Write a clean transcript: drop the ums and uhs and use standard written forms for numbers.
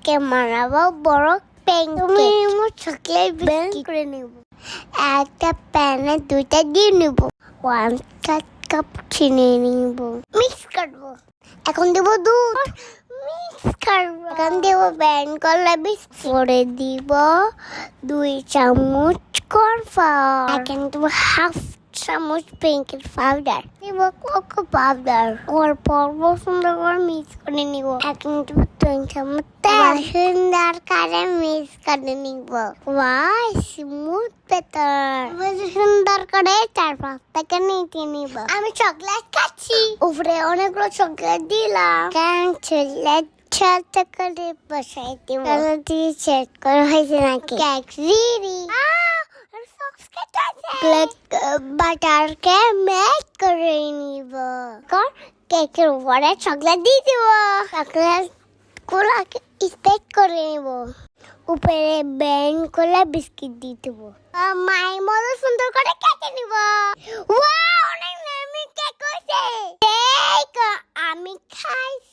Cake বানাবো বড় pancake. তুমি চকলেট বিস্কিট করে নেব। একটা প্যানে 2টা দিয়ে নেব। 1/3 কাপ চিনি নিব। মিক্স করব। এখন দেব দুধ। মিক্স করব। এখন দেব কলা বিস্কিট। পরে দিব 2 চামচ কর্নফ্লাওয়ার। এখন দেব হাফ চামচ বেকিং পাউডার। দেব কোকো পাউডার। পর সুন্দর করে মিক্স করে নিব। এখন দেব 2 চামচ তেল। সুন্দর করে মিক্স করে নিব। Smooth batter. সুন্দর করে 4-5টাকে নিতে নিব। আমি চকলেট খাচ্ছি। উপরে অনেকগুলো চকলেট দিলাম। চকলেট ছোট করে বসাই দিব। দিয়ে চেক করে হয়েছে নাকি। Cake ready. বাটারকে মেল্ট করে নিব। কেকের উপরে চকলেট দিয়ে দিব। চকলেট গুলাকে স্প্রেড করে নিব। উপরে কলা বিস্কিট দিয়ে দিব। মায়ের মতো সুন্দর করে কেটে নিব। ওয়াও, অনেক নামি কেক হয়েছে। আমি খাইছি।